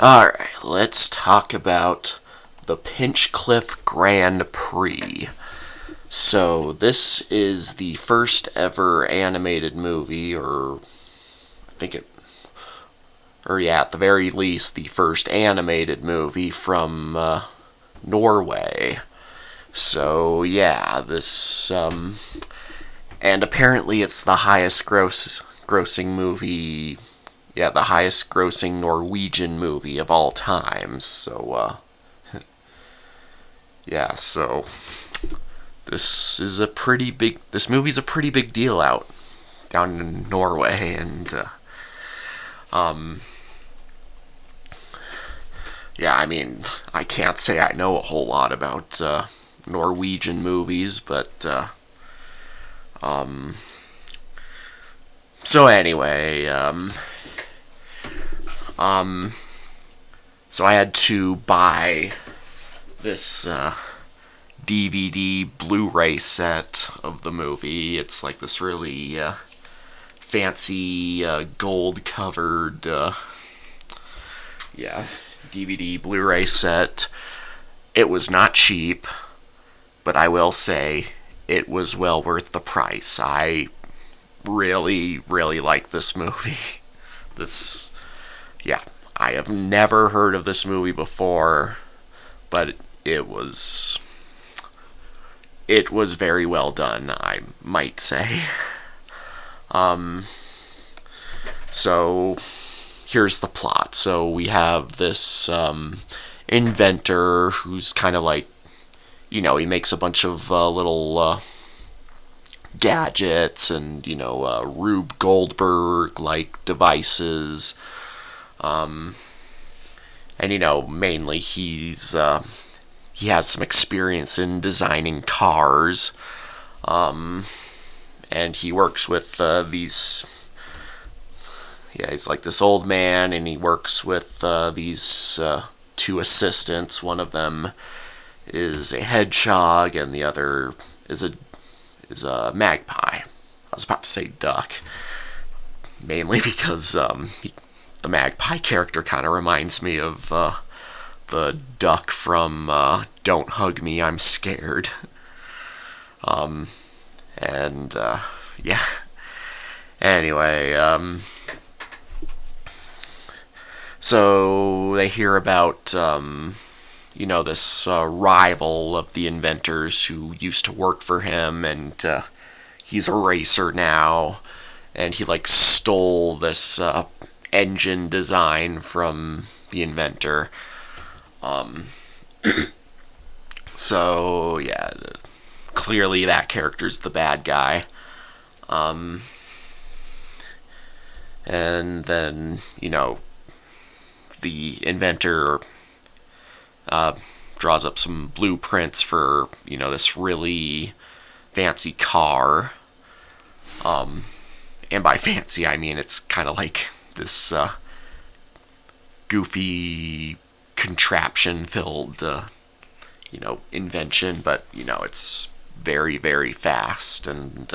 Alright, let's talk about the Pinchcliffe Grand Prix. So, this is the first ever animated movie, at the very least, the first animated movie from Norway. So, yeah, and apparently it's the highest grossing movie, the highest grossing Norwegian movie of all time. So, so this movie's a pretty big deal out down in Norway, and I mean, I can't say I know a whole lot about Norwegian movies, but so anyway, so I had to buy this DVD Blu-ray set of the movie. It's like this really fancy gold-covered DVD Blu-ray set. It was not cheap, but I will say it was well worth the price. I really, really like this movie. I have never heard of this movie before, but it was very well done, I might say. So here's the plot. So we have this inventor who's kind of like, he makes a bunch of little gadgets and, Rube Goldberg-like devices. And, mainly he has some experience in designing cars. And he works with he's like this old man, and he works with these two assistants. One of them is a hedgehog, and the other is a magpie. I was about to say duck, mainly because the magpie character kind of reminds me of the duck from Don't Hug Me, I'm Scared. Anyway, so they hear about, this rival of the inventors who used to work for him, and he's a racer now, and he, stole this engine design from the inventor. So, clearly that character's the bad guy. And then, the inventor draws up some blueprints for, this really fancy car. And by fancy, I mean it's kind of like this goofy contraption-filled, invention, but, it's very, very fast, and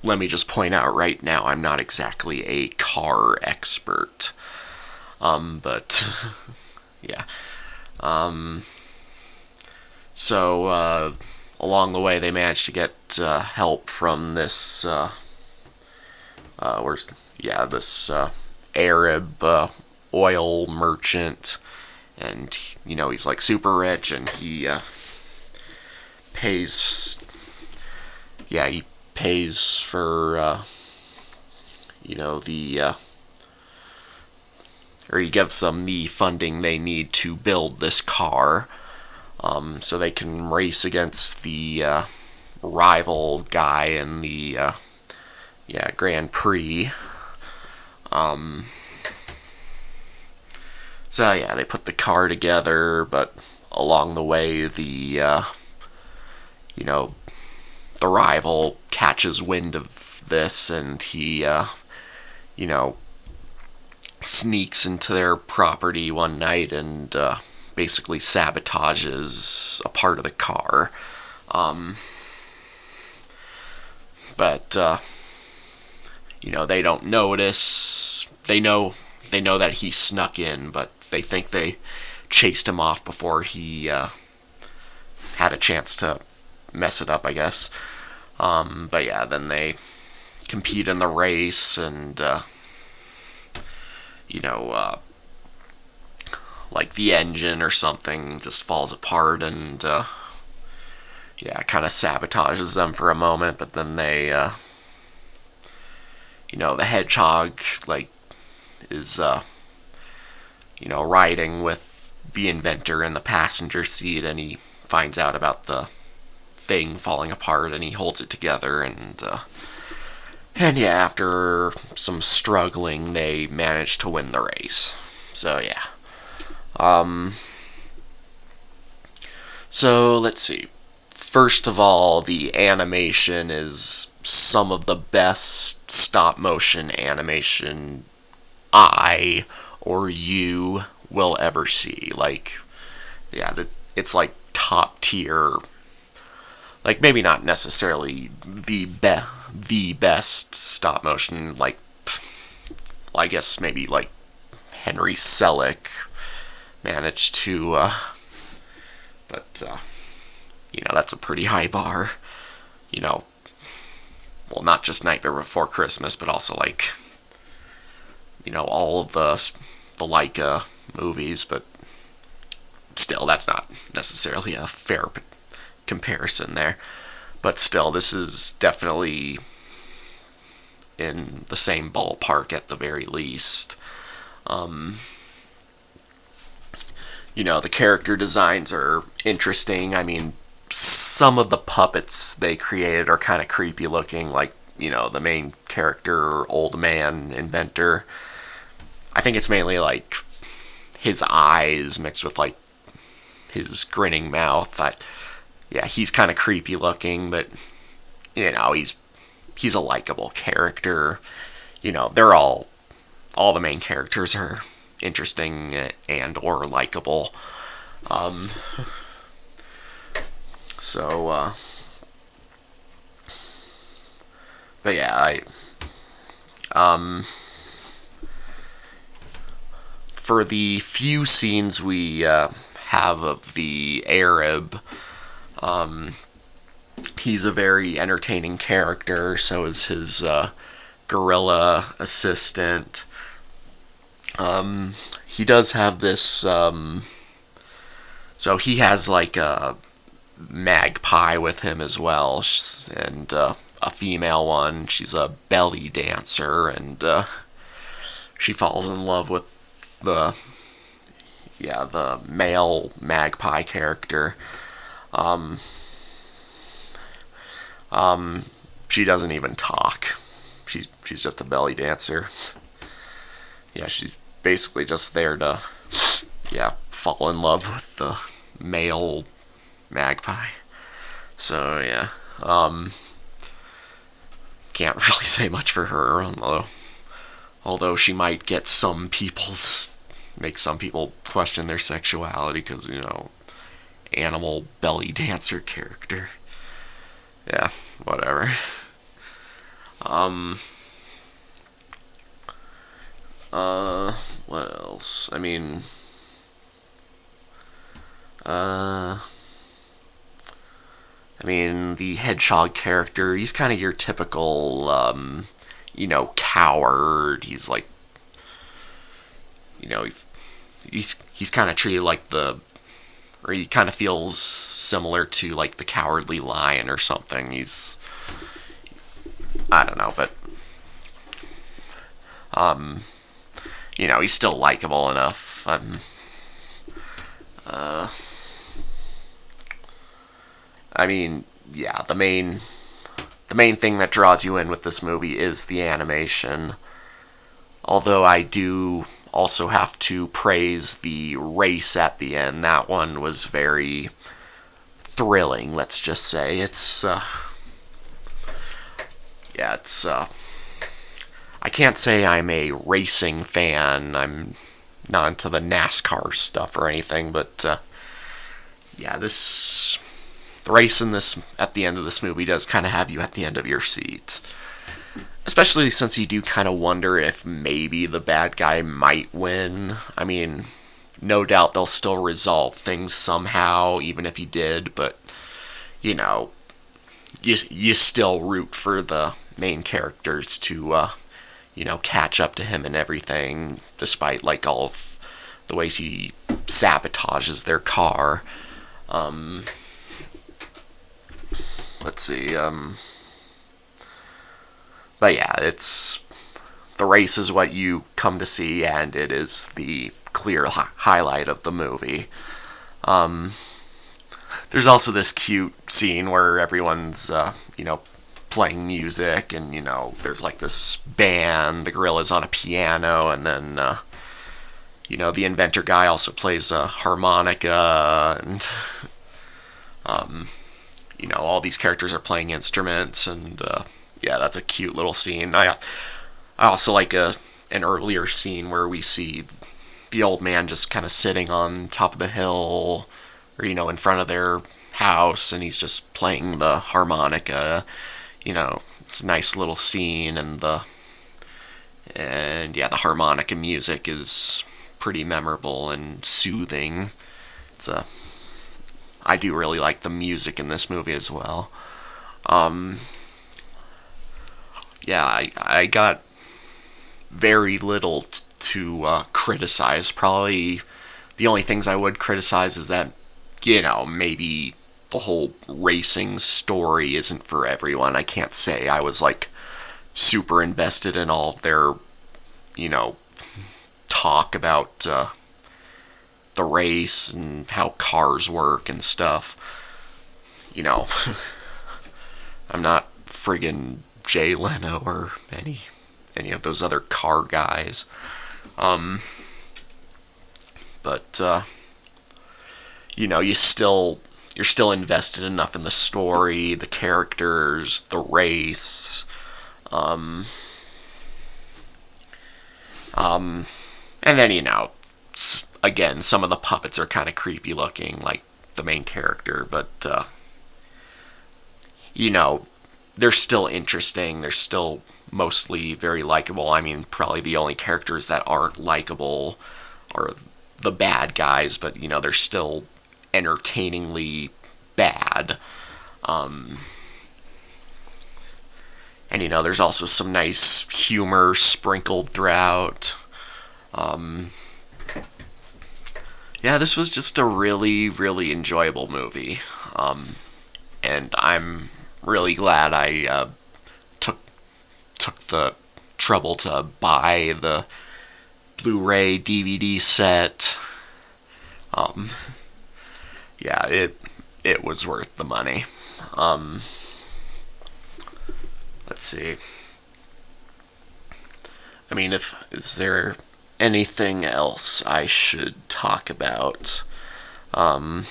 let me just point out right now, I'm not exactly a car expert, but, so, along the way, they managed to get help from this, this Arab oil merchant, and, he's, super rich, and he pays for, or he gives them the funding they need to build this car, so they can race against the rival guy in the Grand Prix. So they put the car together, but along the way, the rival catches wind of this, and he sneaks into their property one night and basically sabotages a part of the car. But they don't notice they know that he snuck in, but they think they chased him off before he had a chance to mess it up, I guess. But yeah, then they compete in the race, and like the engine or something just falls apart, and kind of sabotages them for a moment. But then they, the hedgehog like is riding with the inventor in the passenger seat, and he finds out about the thing falling apart, and he holds it together, and yeah, after some struggling, they manage to win the race. So yeah. So let's see. First of all, the animation is some of the best stop motion animation I or you will ever see. Like, yeah, it's like top tier. Like, maybe not necessarily the best stop motion. Like, I guess maybe like Henry Selick managed to, but that's a pretty high bar. Well, not just Nightmare Before Christmas, but also like, all of the Leica movies. But still, that's not necessarily a fair comparison there. But still, this is definitely in the same ballpark at the very least. The character designs are interesting. I mean, some of the puppets they created are kind of creepy looking, like, the main character, old man, inventor. I think it's mainly, like, his eyes mixed with, like, his grinning mouth. He's kind of creepy looking, but, he's a likable character. They're all the main characters are interesting and or likable. But yeah, for the few scenes we have of the Arab, he's a very entertaining character. So is his gorilla assistant. He does have this, so he has like a magpie with him as well, and a female one. She's a belly dancer, and she falls in love with the male magpie character. She doesn't even talk. She's just a belly dancer. Yeah, she's basically just there to, fall in love with the male magpie. So, yeah. Can't really say much for her, although she might get make some people question their sexuality, because, animal belly dancer character. Yeah, whatever. What else? I mean, the hedgehog character, he's kind of your typical, coward. He's like, he's kind of treated like or he kind of feels similar to like the Cowardly Lion or something. I don't know, but he's still likable enough. The main thing that draws you in with this movie is the animation. Although I do also have to praise the race at the end. That one was very thrilling, let's just say. I can't say I'm a racing fan. I'm not into the NASCAR stuff or anything, but the race in this at the end of this movie does kind of have you at the end of your seat. especially since you do kind of wonder if maybe the bad guy might win. I mean, no doubt they'll still resolve things somehow, even if he did, but, you know, you still root for the main characters to, catch up to him and everything, despite, like, all of the ways he sabotages their car. Let's see, but yeah, the race is what you come to see, and it is the clear highlight of the movie. There's also this cute scene where everyone's, playing music, and, there's like this band, the gorilla's on a piano, and then, the inventor guy also plays a harmonica, and, all these characters are playing instruments, and, yeah, that's a cute little scene. I also like an earlier scene where we see the old man just kind of sitting on top of the hill, or, in front of their house, and he's just playing the harmonica. It's a nice little scene, and the harmonica music is pretty memorable and soothing. I do really like the music in this movie as well. I got very little to criticize. Probably the only things I would criticize is that, maybe the whole racing story isn't for everyone. I can't say I was, like, super invested in all of their, talk about the race and how cars work and stuff. I'm not friggin' Jay Leno or any of those other car guys. But you're still invested enough in the story, the characters, the race. And then, again, some of the puppets are kind of creepy looking, like the main character, but, they're still interesting. They're still mostly very likable. I mean, probably the only characters that aren't likable are the bad guys, but, they're still entertainingly bad. And, there's also some nice humor sprinkled throughout. This was just a really, really enjoyable movie. And I'm really glad I took the trouble to buy the Blu-ray DVD set. It was worth the money. Let's see. I mean, is there anything else I should talk about? I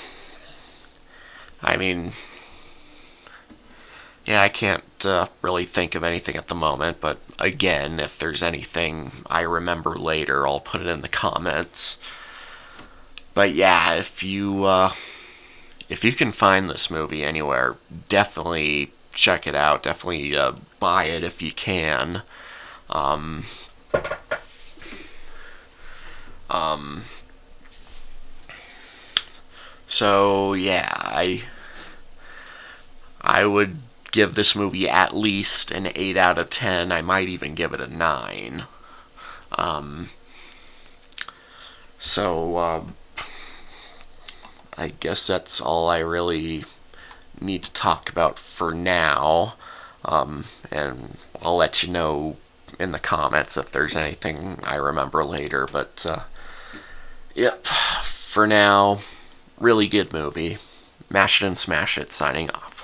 can't really think of anything at the moment, but again, if there's anything I remember later, I'll put it in the comments. But yeah, if you can find this movie anywhere, definitely check it out. Definitely buy it if you can. So yeah, I would give this movie at least an 8 out of 10. I might even give it a 9. I guess that's all I really need to talk about for now. And I'll let you know in the comments if there's anything I remember later. But, yep, for now, really good movie. Mash it and smash it, signing off.